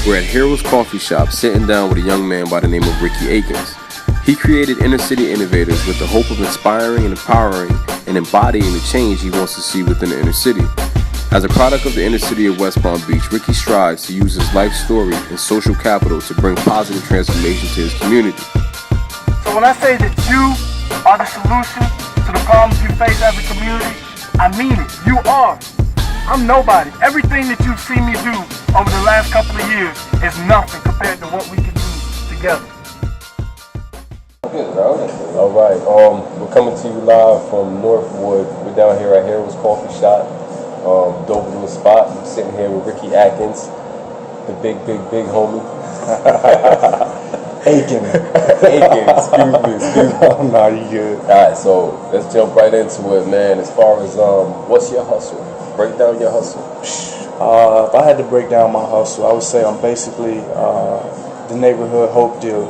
We're at Heroes Coffee Shop sitting down with a young man by the name of Ricky Aiken. He created Inner City Innovators with the hope of inspiring and empowering and embodying the change he wants to see within the inner city. As a product of the inner city of West Palm Beach, Ricky strives to use his life story and social capital to bring positive transformation to his community. So when I say that you are the solution to the problems you face as a community, I mean it. You are. I'm nobody. Everything that you've seen me do over the last couple of years is nothing compared to what we can do together. Good, bro. All right. We're coming to you live from Northwood. We're down here at Heroes Coffee Shop. Dope little spot. I'm sitting here with Ricky Atkins, the big homie. Aiken. Excuse me. Oh, no, you good. Alright, so let's jump right into it, man. As far as what's your hustle? Break down your hustle. If I had to break down my hustle, I would say I'm basically the neighborhood hope dealer.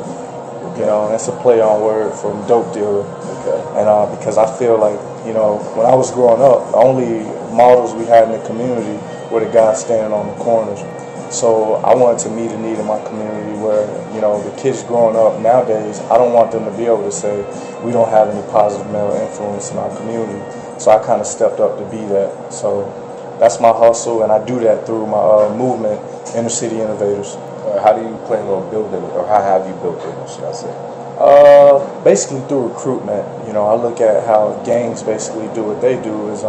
You know, that's a play on word from dope dealer. Okay. And because I feel like, you know, when I was growing up, the only models we had in the community were the guys standing on the corners. So I wanted to meet a need in my community where, you know, the kids growing up nowadays, I don't want them to be able to say we don't have any positive male influence in our community. So I kind of stepped up to be that. So that's my hustle, and I do that through my movement, Inner City Innovators. How do you plan on building it, or how have you built it, should I say? Basically through recruitment. You know, I look at how gangs basically do what they do is,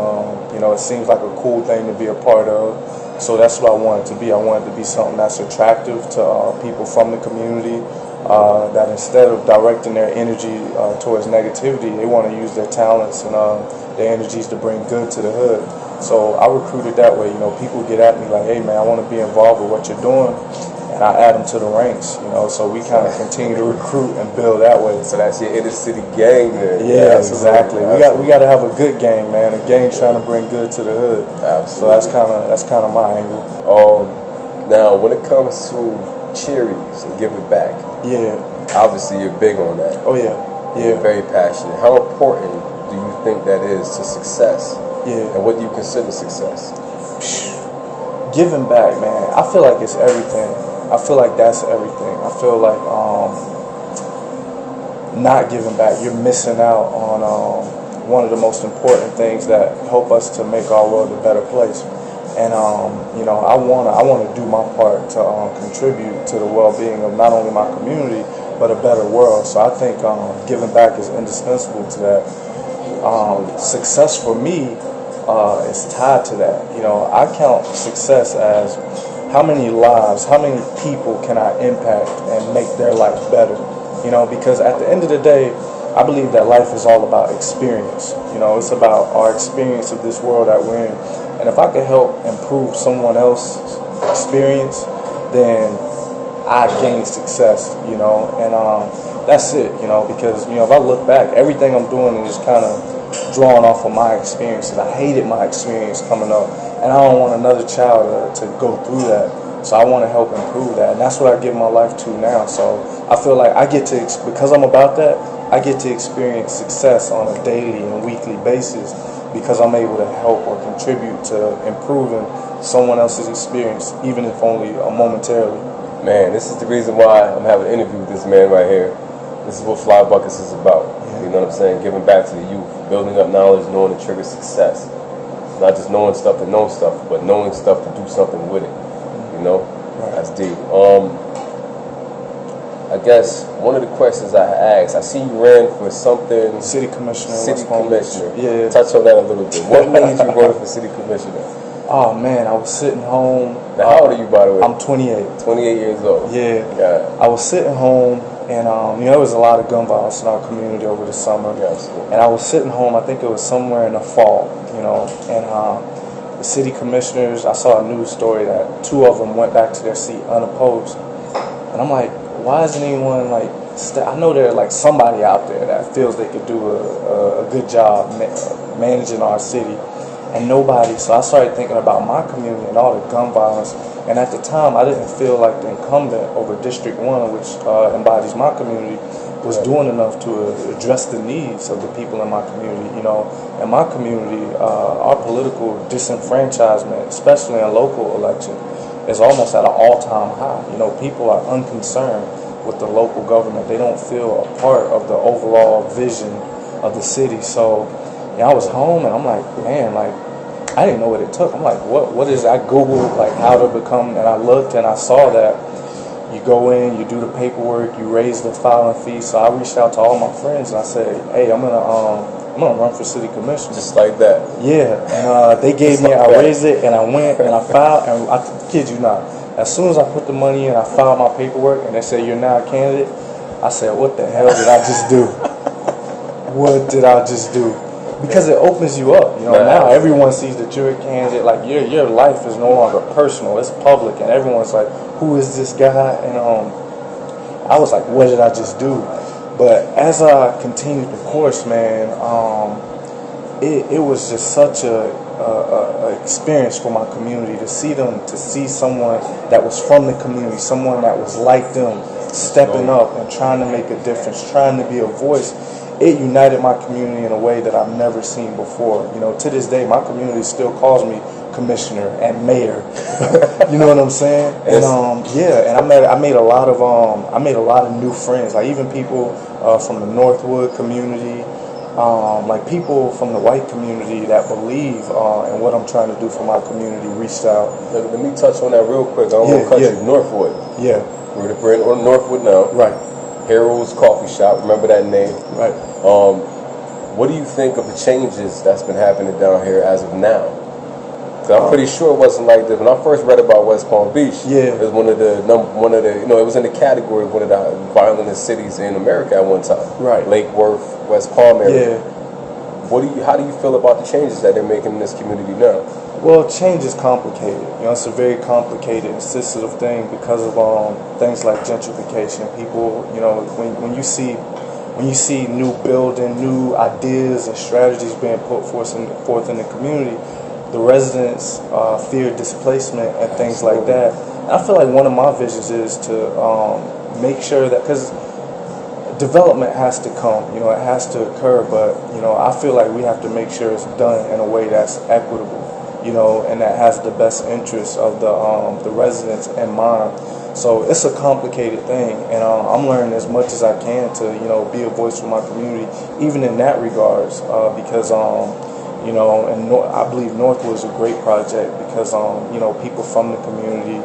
you know, it seems like a cool thing to be a part of. So that's what I wanted to be. I wanted to be something that's attractive to people from the community, that instead of directing their energy towards negativity, they want to use their talents and their energies to bring good to the hood. So I recruited that way. You know, people get at me like, hey man, I want to be involved with what you're doing. And I add them to the ranks, you know, so we kind of continue to recruit and build that way. So that's your inner city gang then. Yeah, exactly. We got to have a good gang, man. A gang trying to bring good to the hood. Absolutely. So that's kind of my angle. Now, when it comes to charities and giving back, yeah, obviously you're big on that. oh yeah, You're very passionate. How important do you think that is to success? yeah. And what do you consider success? Giving back, man. I feel like it's everything. I feel like that's everything. I feel like not giving back, you're missing out on one of the most important things that help us to make our world a better place. And you know, I wanna do my part to contribute to the well-being of not only my community but a better world. So I think giving back is indispensable to that. Success for me is tied to that. You know, I count success as how many lives, how many people can I impact and make their life better? You know, because at the end of the day, I believe that life is all about experience. You know, it's about our experience of this world that we're in. And if I could help improve someone else's experience, then I gain success, you know, and that's it, you know, because, you know, if I look back, everything I'm doing is kind of drawing off of my experiences. I hated my experience coming up, and I don't want another child to go through that. So I want to help improve that, and that's what I give my life to now. So I feel like I get to, because I'm about that, I get to experience success on a daily and weekly basis because I'm able to help or contribute to improving someone else's experience, even if only momentarily. Man, this is the reason why I'm having an interview with this man right here. This is what Flybukkits is about. You know what I'm saying? Giving back to the youth, building up knowledge, knowing the trigger success. Not just knowing stuff to know stuff, but knowing stuff to do something with it. You know? That's deep. I guess one of the questions I asked, I see you ran for something. City commissioner. City commissioner. Yeah. Touch on that a little bit. What made you run for city commissioner? Oh man, I was sitting home. Now, how old are you, by the way? I'm 28. 28 years old. Yeah. Yeah. I was sitting home, and you know, there was a lot of gun violence in our community over the summer. Yes. And I was sitting home. I think it was somewhere in the fall, you know, and the city commissioners. I saw a news story that 2 of them went back to their seat unopposed, and I'm like, why isn't anyone like? I know there's like somebody out there that feels they could do a good job managing our city. And nobody, so I started thinking about my community and all the gun violence. And at the time, I didn't feel like the incumbent over District 1, which embodies my community, was doing enough to address the needs of the people in my community. You know, in my community, our political disenfranchisement, especially in local elections, is almost at an all-time high. You know, people are unconcerned with the local government. They don't feel a part of the overall vision of the city. So I was home and I'm like, man, like, I didn't know what it took. I'm like, what is, I Googled like how to become, and I looked and I saw that you go in, you do the paperwork, you raise the filing fee. So I reached out to all my friends and I said, hey, I'm gonna run for city commissioner. Just like that. Yeah, and they gave me, I raised it and I went and I filed, and I kid you not, as soon as I put the money in, I filed my paperwork and they said, you're now a candidate. I said, what the hell did I just do? What did I just do? Because it opens you up, you know. Now everyone sees that you're a candidate. Like your life is no longer personal; it's public, and everyone's like, "Who is this guy?" And I was like, "What did I just do?" But as I continued the course, man, it was just such a experience for my community to see someone that was from the community, someone that was like them, stepping up and trying to make a difference, trying to be a voice. It united my community in a way that I've never seen before. You know, to this day, my community still calls me commissioner and mayor. You know what I'm saying? And and I made a lot of new friends. Like even people from the Northwood community, like people from the white community that believe in what I'm trying to do for my community reached out. Let me touch on that real quick. I don't want to cut you. Northwood. Yeah. We're on Northwood now. Right. Harold's Coffee Shop, remember that name? Right. What do you think of the changes that's been happening down here as of now? Cause I'm pretty sure it wasn't like this. When I first read about West Palm Beach, it was one of the you know, it was in the category of one of the violentest cities in America at one time. Right. Lake Worth, West Palm area. Yeah. How do you feel about the changes that they're making in this community now? Well, change is complicated. You know, it's a very complicated and sensitive thing because of things like gentrification. People, you know, when you see new building, new ideas and strategies being put forth in the community, the residents fear displacement and things like that. And I feel like one of my visions is to make sure that, because development has to come, you know, it has to occur, but you know, I feel like we have to make sure it's done in a way that's equitable, you know, and that has the best interests of the residents in mind. So it's a complicated thing, and I'm learning as much as I can to, you know, be a voice for my community, even in that regards, because you know, and I believe Northwood is a great project because you know, people from the community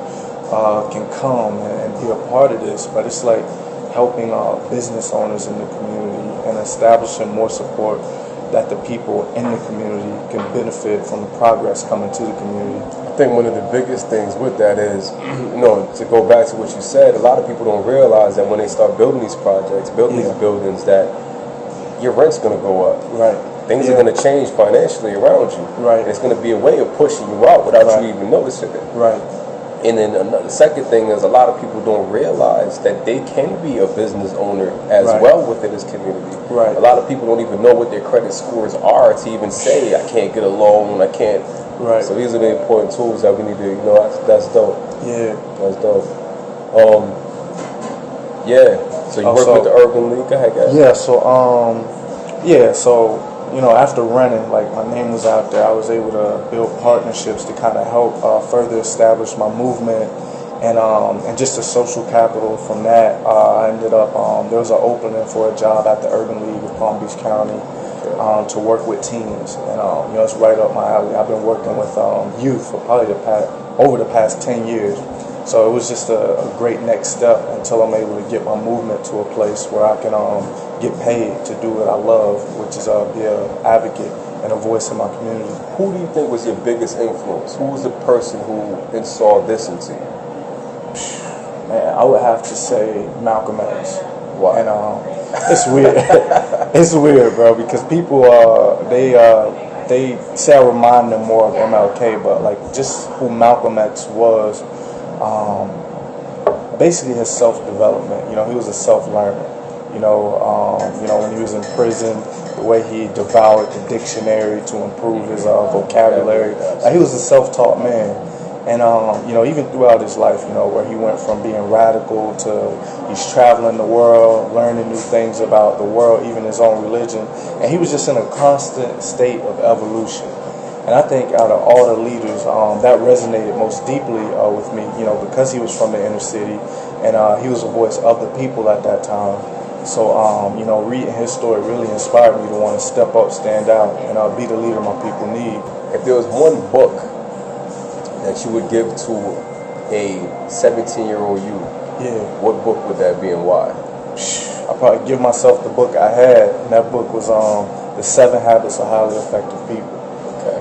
can come and be a part of this, but it's like helping business owners in the community and establishing more support that the people in the community can benefit from the progress coming to the community. I think one of the biggest things with that is, you know, to go back to what you said, a lot of people don't realize that when they start building these projects, these buildings, that your rent's going to go up. Right. Things are going to change financially around you. Right. It's going to be a way of pushing you out without you even noticing it. Right. And then the second thing is, a lot of people don't realize that they can be a business owner as well within this community. Right. A lot of people don't even know what their credit scores are to even say, I can't get a loan, I can't. Right. So these are the important tools that we need to, you know, that's dope. Yeah. That's dope. So you work with the Urban League. Go ahead, guys. Yeah, so you know, after running, like my name was out there, I was able to build partnerships to kind of help further establish my movement, and just the social capital from that. I ended up there was an opening for a job at the Urban League of Palm Beach County to work with teens, and you know, it's right up my alley. I've been working with youth for probably over the past 10 years. So it was just a great next step until I'm able to get my movement to a place where I can get paid to do what I love, which is be an advocate and a voice in my community. Who do you think was your biggest influence? Who was the person who installed this into you? Man, I would have to say Malcolm X. Why? And it's weird. It's weird, bro, because people they say I remind them more of MLK, but like just who Malcolm X was. Basically his self-development. You know, he was a self-learner. You know, when he was in prison, the way he devoured the dictionary to improve his vocabulary. Like, he was a self-taught man. And, you know, even throughout his life, you know, where he went from being radical to he's traveling the world, learning new things about the world, even his own religion. And he was just in a constant state of evolution. And I think out of all the leaders, that resonated most deeply with me, you know, because he was from the inner city, and he was a voice of the people at that time. So, you know, reading his story really inspired me to want to step up, stand out, and be the leader my people need. If there was one book that you would give to a 17-year-old you, what book would that be and why? I'd probably give myself the book I had, and that book was The 7 Habits of Highly Effective People.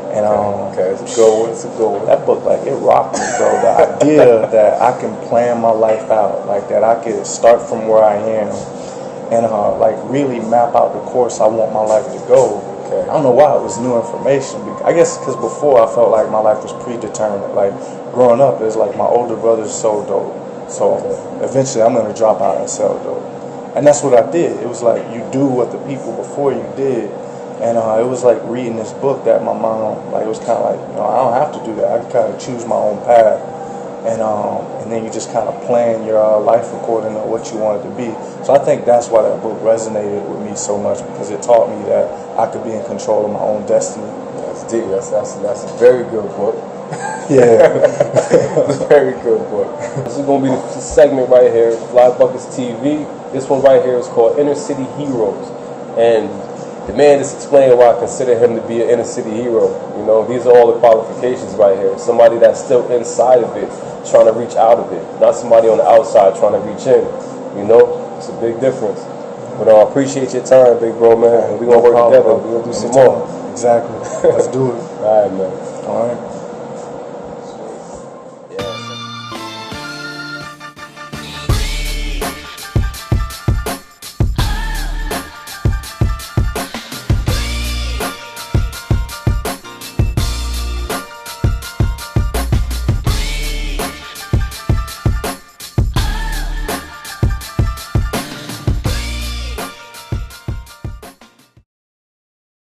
And it's a good one. It's a good one. That book, like, it rocked me, bro. The idea that I can plan my life out, like that I could start from where I am, and like really map out the course I want my life to go. I don't know why it was new information. I guess because before I felt like my life was predetermined. Like growing up, it's like my older brother's so dope, so eventually I'm gonna drop out and sell dope, and that's what I did. It was like you do what the people before you did. And it was like reading this book that my mom, like, it was kind of like, you know, I don't have to do that. I can kind of choose my own path. And then you just kind of plan your life according to what you want it to be. So I think that's why that book resonated with me so much, because it taught me that I could be in control of my own destiny. That's deep. That's a very good book. Yeah. It's a very good book. This is going to be the segment right here, Flybukkits TV. This one right here is called Inner City Heroes. And the man just explained why I consider him to be an inner city hero. You know, these are all the qualifications right here. Somebody that's still inside of it, trying to reach out of it. Not somebody on the outside trying to reach in. You know, it's a big difference. But I appreciate your time, big bro, man. We're going to work together. We're going to do some more. Exactly. Let's do it. All right, man. All right.